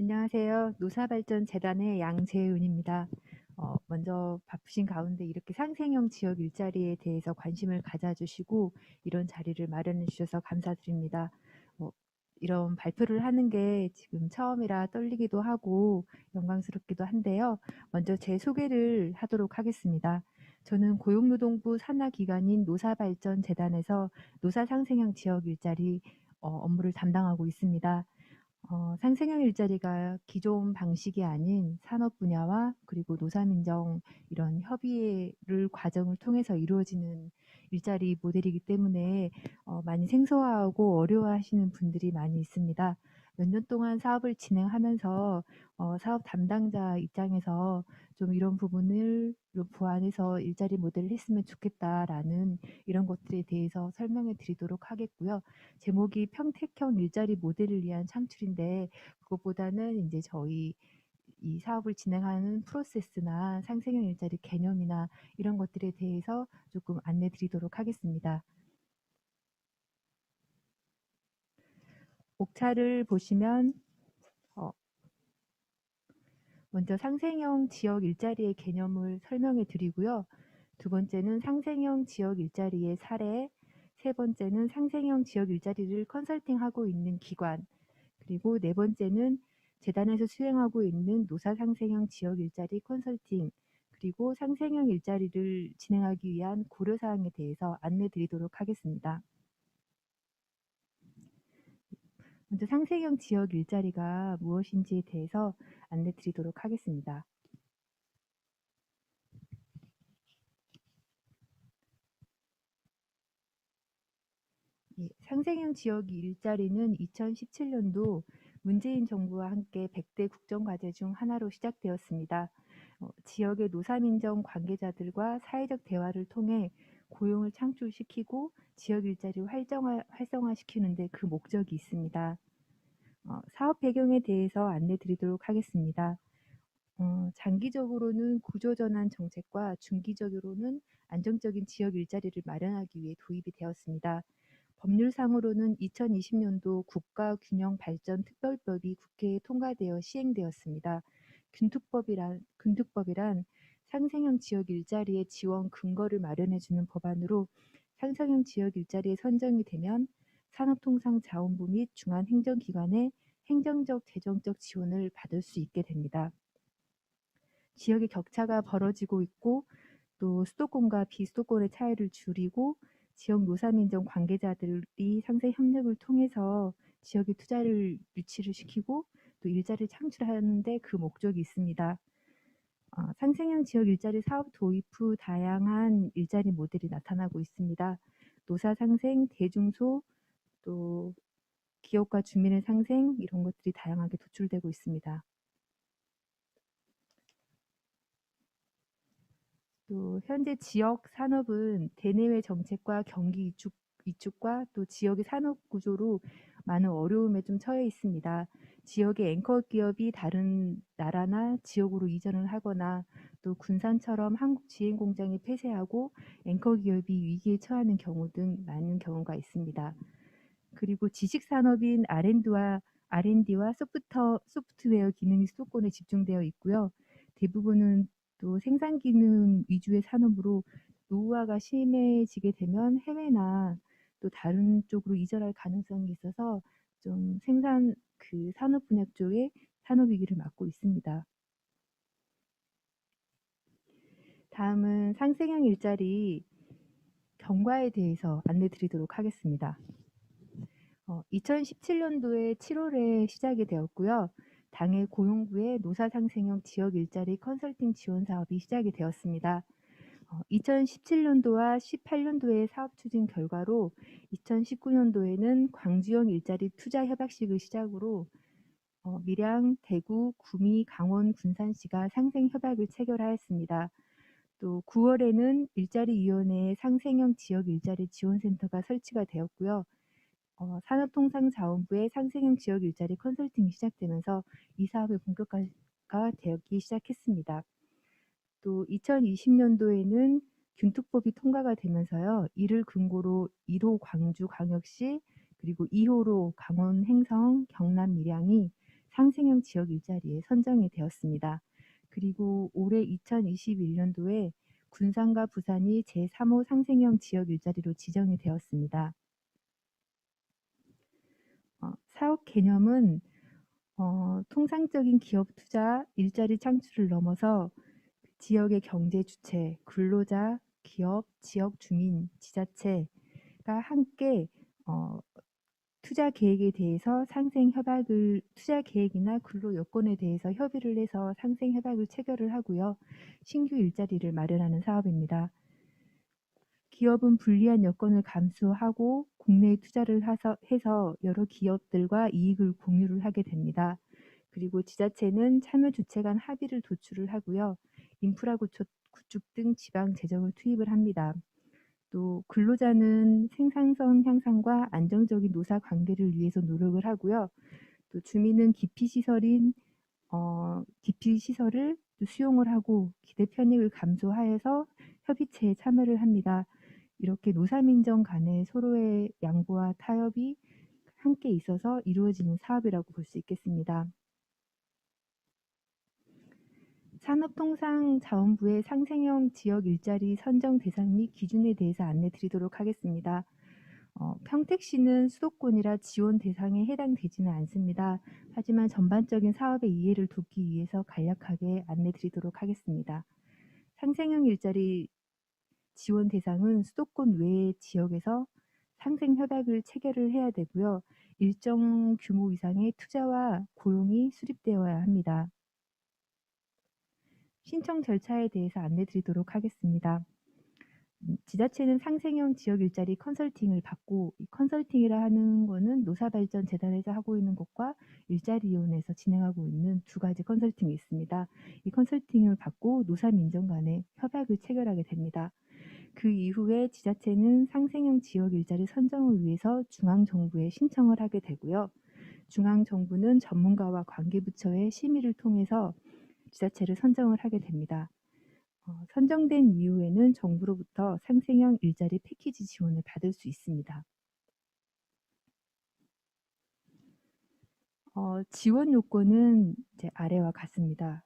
안녕하세요. 노사발전재단의 양재은입니다. 먼저 바쁘신 가운데 이렇게 상생형 지역 일자리에 대해서 관심을 가져주시고 이런 자리를 마련해 주셔서 감사드립니다. 어, 이런 발표를 하는 게 지금 처음이라 떨리기도 하고 영광스럽기도 한데요. 먼저 제 소개를 하도록 하겠습니다. 저는 고용노동부 산하기관인 노사발전재단에서 노사상생형 지역 일자리 업무를 담당하고 있습니다. 상생형 일자리가 기존 방식이 아닌 산업 분야와 그리고 노사민정 이런 협의를 과정을 통해서 이루어지는 일자리 모델이기 때문에 많이 생소하고 어려워하시는 분들이 많이 있습니다. 몇 년 동안 사업을 진행하면서 사업 담당자 입장에서 좀 이런 부분을 좀 보완해서 일자리 모델을 했으면 좋겠다라는 이런 것들에 대해서 설명해 드리도록 하겠고요. 제목이 평택형 일자리 모델을 위한 창출인데 그것보다는 이제 저희 이 사업을 진행하는 프로세스나 상생형 일자리 개념이나 이런 것들에 대해서 조금 안내 드리도록 하겠습니다. 옥차를 보시면 먼저 상생형 지역 일자리의 개념을 설명해 드리고요. 두 번째는 상생형 지역 일자리의 사례, 세 번째는 상생형 지역 일자리를 컨설팅하고 있는 기관, 그리고 네 번째는 재단에서 수행하고 있는 노사 상생형 지역 일자리 컨설팅, 그리고 상생형 일자리를 진행하기 위한 고려사항에 대해서 안내 드리도록 하겠습니다. 먼저 상생형 지역 일자리가 무엇인지에 대해서 안내 드리도록 하겠습니다. 상생형 지역 일자리는 2017년도 문재인 정부와 함께 100대 국정과제 중 하나로 시작되었습니다. 지역의 노사민정 관계자들과 사회적 대화를 통해 고용을 창출시키고 지역 일자리를 활성화시키는 데 그 목적이 있습니다. 사업 배경에 대해서 안내 드리도록 하겠습니다. 장기적으로는 구조전환 정책과 중기적으로는 안정적인 지역 일자리를 마련하기 위해 도입이 되었습니다. 법률상으로는 2020년도 국가균형발전특별법이 국회에 통과되어 시행되었습니다. 균특법이란 상생형 지역 일자리의 지원 근거를 마련해주는 법안으로 상생형 지역 일자리에 선정이 되면 산업통상자원부 및 중앙행정기관의 행정적, 재정적 지원을 받을 수 있게 됩니다. 지역의 격차가 벌어지고 있고 또 수도권과 비수도권의 차이를 줄이고 지역 노사민정 관계자들이 상생 협력을 통해서 지역의 투자를 유치를 시키고 또 일자리를 창출하는 데 그 목적이 있습니다. 상생형 지역 일자리 사업 도입 후 다양한 일자리 모델이 나타나고 있습니다. 노사 상생, 대중소, 또 기업과 주민의 상생 이런 것들이 다양하게 도출되고 있습니다. 또 현재 지역 산업은 대내외 정책과 경기 위축과 또 지역의 산업 구조로 많은 어려움에 좀 처해 있습니다. 지역의 앵커 기업이 다른 나라나 지역으로 이전을 하거나 또 군산처럼 한국 지행 공장이 폐쇄하고 앵커 기업이 위기에 처하는 경우 등 많은 경우가 있습니다. 그리고 지식 산업인 R&D와 소프트웨어 기능이 수도권에 집중되어 있고요. 대부분은 또 생산 기능 위주의 산업으로 노후화가 심해지게 되면 해외나 또 다른 쪽으로 이전할 가능성이 있어서 좀 생산 산업 분야 쪽에 산업 위기를 맞고 있습니다. 다음은 상생형 일자리 경과에 대해서 안내 드리도록 하겠습니다. 2017년도에 7월에 시작이 되었고요. 당해 고용부의 노사상생형 지역 일자리 컨설팅 지원 사업이 시작이 되었습니다. 2017년도와 18년도의 사업 추진 결과로 2019년도에는 광주형 일자리 투자 협약식을 시작으로 밀양, 대구, 구미, 강원, 군산시가 상생 협약을 체결하였습니다. 또 9월에는 일자리위원회의 상생형 지역 일자리 지원센터가 설치가 되었고요. 산업통상자원부의 상생형 지역 일자리 컨설팅이 시작되면서 이 사업의 본격화가 되기 시작했습니다. 또 2020년도에는 균특법이 통과가 되면서요. 이를 근거로 1호 광주광역시 그리고 2호로 강원 행성, 경남 밀양이 상생형 지역 일자리에 선정이 되었습니다. 그리고 올해 2021년도에 군산과 부산이 제3호 상생형 지역 일자리로 지정이 되었습니다. 사업 개념은 통상적인 기업 투자, 일자리 창출을 넘어서 지역의 경제 주체, 근로자, 기업, 지역 주민, 지자체가 함께 투자 계획에 대해서 투자 계획이나 근로 여건에 대해서 협의를 해서 상생 협약을 체결을 하고요. 신규 일자리를 마련하는 사업입니다. 기업은 불리한 여건을 감수하고 국내에 투자를 해서 여러 기업들과 이익을 공유를 하게 됩니다. 그리고 지자체는 참여 주체 간 합의를 도출을 하고요. 인프라 구축 등 지방 재정을 투입을 합니다. 또 근로자는 생산성 향상과 안정적인 노사 관계를 위해서 노력을 하고요. 또 주민은 기피 시설을 또 수용을 하고 기대 편익을 감소하여서 협의체에 참여를 합니다. 이렇게 노사민정 간의 서로의 양보와 타협이 함께 있어서 이루어지는 사업이라고 볼 수 있겠습니다. 산업통상자원부의 상생형 지역 일자리 선정 대상 및 기준에 대해서 안내 드리도록 하겠습니다. 평택시는 수도권이라 지원 대상에 해당되지는 않습니다. 하지만 전반적인 사업의 이해를 돕기 위해서 간략하게 안내 드리도록 하겠습니다. 상생형 일자리 지원 대상은 수도권 외의 지역에서 상생 협약을 체결을 해야 되고요. 일정 규모 이상의 투자와 고용이 수립되어야 합니다. 신청 절차에 대해서 안내 드리도록 하겠습니다. 지자체는 상생형 지역 일자리 컨설팅을 받고, 이 컨설팅이라 하는 거는 노사발전재단에서 하고 있는 것과 일자리위원회에서 진행하고 있는 두 가지 컨설팅이 있습니다. 이 컨설팅을 받고 노사민정 간에 협약을 체결하게 됩니다. 그 이후에 지자체는 상생형 지역 일자리 선정을 위해서 중앙정부에 신청을 하게 되고요. 중앙정부는 전문가와 관계부처의 심의를 통해서 지자체를 선정을 하게 됩니다. 선정된 이후에는 정부로부터 상생형 일자리 패키지 지원을 받을 수 있습니다. 지원 요건은 이제 아래와 같습니다.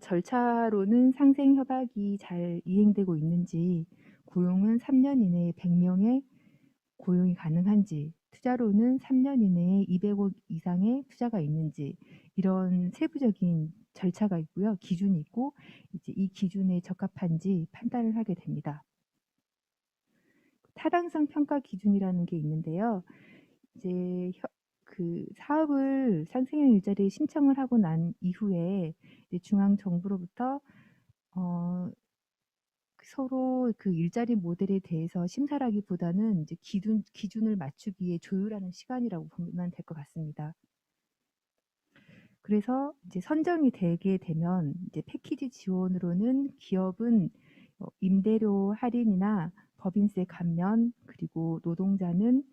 절차로는 상생 협약이 잘 이행되고 있는지, 고용은 3년 이내에 100명의 고용이 가능한지, 투자로는 3년 이내에 200억 이상의 투자가 있는지, 이런 세부적인 절차가 있고요. 기준이 있고, 이제 이 기준에 적합한지 판단을 하게 됩니다. 타당성 평가 기준이라는 게 있는데요. 이제 그 사업을 상생형 일자리에 신청을 하고 난 이후에 이제 중앙 정부로부터 서로 그 일자리 모델에 대해서 심사라기보다는 이제 기준을 맞추기 위해 조율하는 시간이라고 보면 될 것 같습니다. 그래서 이제 선정이 되게 되면 이제 패키지 지원으로는 기업은 임대료 할인이나 법인세 감면, 그리고 노동자는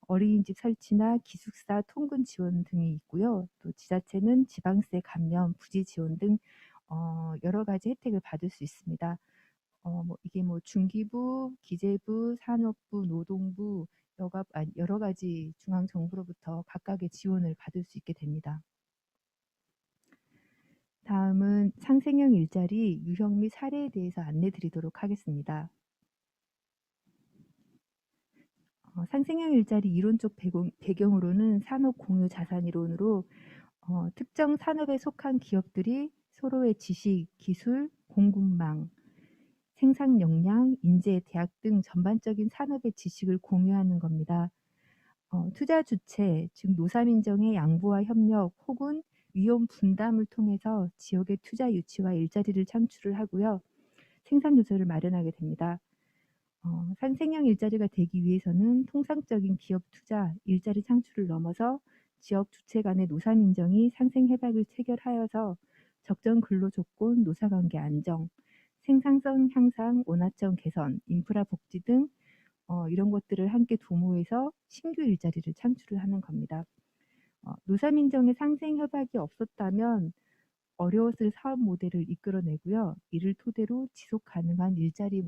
어린이집 설치나 기숙사 통근 지원 등이 있고요. 또 지자체는 지방세 감면, 부지 지원 등 여러 가지 혜택을 받을 수 있습니다. 이게 중기부, 기재부, 산업부, 노동부, 여러 가지 중앙 정부로부터 각각의 지원을 받을 수 있게 됩니다. 다음은 상생형 일자리 유형 및 사례에 대해서 안내 드리도록 하겠습니다. 상생형 일자리 이론적 배경으로는 산업 공유 자산 이론으로 특정 산업에 속한 기업들이 서로의 지식, 기술, 공급망, 생산 역량, 인재, 대학 등 전반적인 산업의 지식을 공유하는 겁니다. 투자 주체, 즉 노사민정의 양보와 협력 혹은 위험 분담을 통해서 지역의 투자 유치와 일자리를 창출을 하고요. 생산 요소를 마련하게 됩니다. 상생형 일자리가 되기 위해서는 통상적인 기업 투자, 일자리 창출을 넘어서 지역 주체 간의 노사민정이 상생 협약을 체결하여서 적정 근로 조건, 노사관계 안정, 생산성 향상, 원화점 개선, 인프라 복지 등 이런 것들을 함께 도모해서 신규 일자리를 창출을 하는 겁니다. 노사민정의 상생 협약이 없었다면 어려웠을 사업 모델을 이끌어내고요. 이를 토대로 지속 가능한 일자리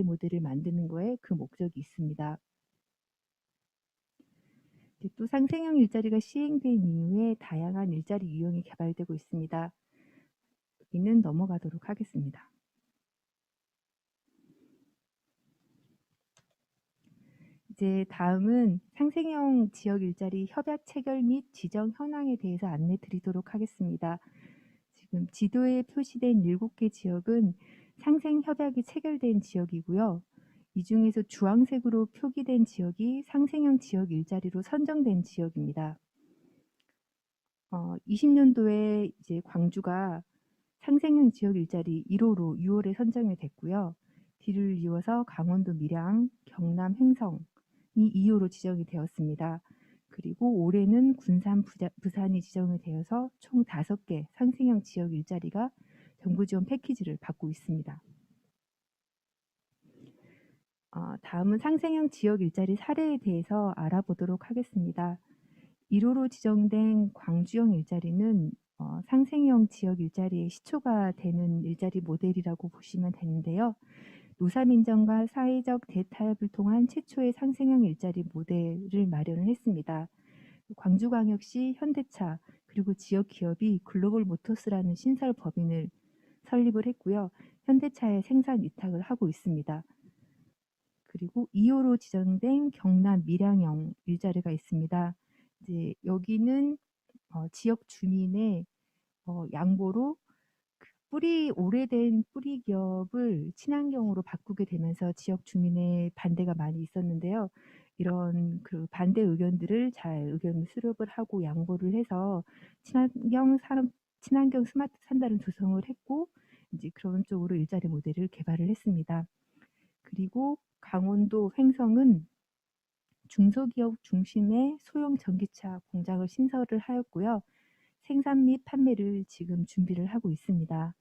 모델을 만드는 거에 그 목적이 있습니다. 또 상생형 일자리가 시행된 이후에 다양한 일자리 유형이 개발되고 있습니다. 여기는 넘어가도록 하겠습니다. 이제 다음은 상생형 지역 일자리 협약 체결 및 지정 현황에 대해서 안내 드리도록 하겠습니다. 지금 지도에 표시된 7개 지역은 상생 협약이 체결된 지역이고요. 이 중에서 주황색으로 표기된 지역이 상생형 지역 일자리로 선정된 지역입니다. 20년도에 이제 광주가 상생형 지역 일자리 1호로 6월에 선정이 됐고요. 뒤를 이어서 강원도 밀양, 경남 횡성이 2호로 지정이 되었습니다. 그리고 올해는 군산, 부산이 지정이 되어서 총 5개 상생형 지역 일자리가 정부 지원 패키지를 받고 있습니다. 다음은 상생형 지역 일자리 사례에 대해서 알아보도록 하겠습니다. 1호로 지정된 광주형 일자리는 상생형 지역 일자리의 시초가 되는 일자리 모델이라고 보시면 되는데요. 노사민정과 사회적 대타협을 통한 최초의 상생형 일자리 모델을 마련을 했습니다. 광주광역시, 현대차, 그리고 지역 기업이 글로벌 모터스라는 신설 법인을 설립을 했고요. 현대차에 생산 위탁을 하고 있습니다. 그리고 2호로 지정된 경남 밀양형 일자리가 있습니다. 이제 여기는 지역 주민의 양보로 오래된 뿌리 기업을 친환경으로 바꾸게 되면서 지역 주민의 반대가 많이 있었는데요. 이런 그 반대 의견들을 잘 의견 수렴을 하고 양보를 해서 친환경 스마트 산다를 조성을 했고 이제 그런 쪽으로 일자리 모델을 개발을 했습니다. 그리고 강원도 횡성은 중소기업 중심의 소형 전기차 공장을 신설을 하였고요. 생산 및 판매를 지금 준비를 하고 있습니다.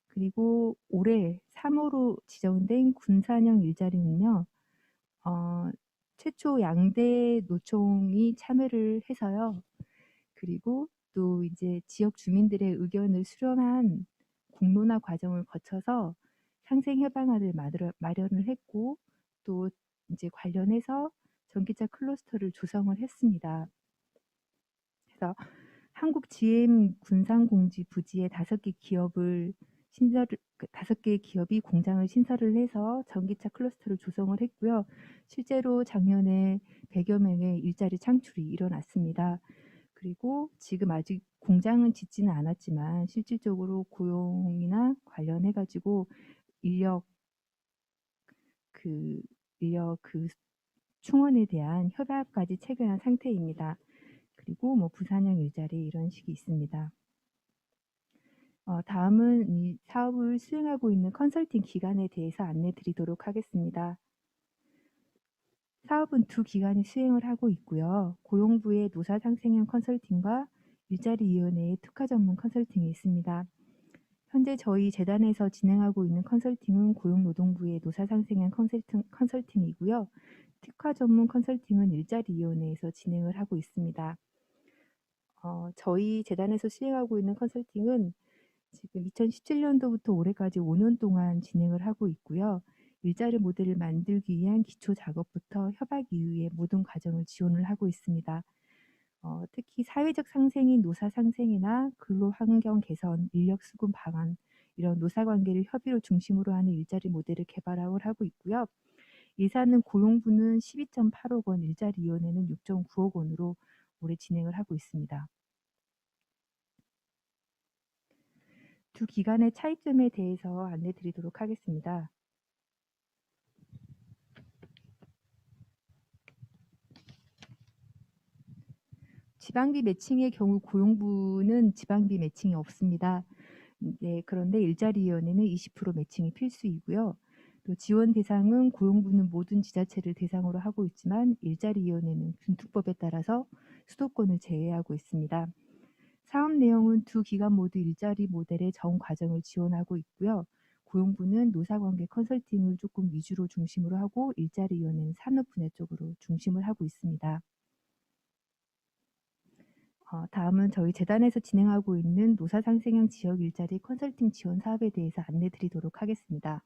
그리고 올해 3호로 지정된 군산형 일자리는요. 최초 양대 노총이 참여를 해서요. 그리고 또 이제 지역 주민들의 의견을 수렴한 공론화 과정을 거쳐서 상생 협약안을 마련을 했고 또 이제 관련해서 전기차 클러스터를 조성을 했습니다. 그래서 한국 GM 군산공지 부지에 5개 기업을 5개 기업이 공장을 신설을 해서 전기차 클러스터를 조성을 했고요. 실제로 작년에 100여 명의 일자리 창출이 일어났습니다. 그리고 지금 아직 공장은 짓지는 않았지만 실질적으로 고용이나 관련해 가지고 인력 충원에 대한 협약까지 체결한 상태입니다. 그리고 뭐 부산형 일자리 이런 식이 있습니다. 다음은 이 사업을 수행하고 있는 컨설팅 기관에 대해서 안내 드리도록 하겠습니다. 사업은 2기관이 수행을 하고 있고요. 고용부의 노사상생형 컨설팅과 일자리위원회의 특화 전문 컨설팅이 있습니다. 현재 저희 재단에서 진행하고 있는 컨설팅은 고용노동부의 노사상생형 컨설팅이고요. 특화 전문 컨설팅은 일자리위원회에서 진행을 하고 있습니다. 저희 재단에서 수행하고 있는 컨설팅은 지금 2017년도부터 올해까지 5년 동안 진행을 하고 있고요. 일자리 모델을 만들기 위한 기초 작업부터 협약 이후의 모든 과정을 지원을 하고 있습니다. 특히 사회적 상생인 노사 상생이나 근로 환경 개선, 인력 수급 방안 이런 노사 관계를 협의로 중심으로 하는 일자리 모델을 개발하고 있고요. 예산은 고용부는 12.8억 원, 일자리위원회는 6.9억 원으로 올해 진행을 하고 있습니다. 2기관의 차이점에 대해서 안내 드리도록 하겠습니다. 지방비 매칭의 경우 고용부는 지방비 매칭이 없습니다. 네, 그런데 일자리위원회는 20% 매칭이 필수이고요. 또 지원 대상은 고용부는 모든 지자체를 대상으로 하고 있지만 일자리위원회는 군특법에 따라서 수도권을 제외하고 있습니다. 사업 내용은 2기관 모두 일자리 모델의 전 과정을 지원하고 있고요. 고용부는 노사관계 컨설팅을 조금 위주로 중심으로 하고 일자리위원회는 산업 분야 쪽으로 중심을 하고 있습니다. 다음은 저희 재단에서 진행하고 있는 노사상생형 지역 일자리 컨설팅 지원 사업에 대해서 안내 드리도록 하겠습니다.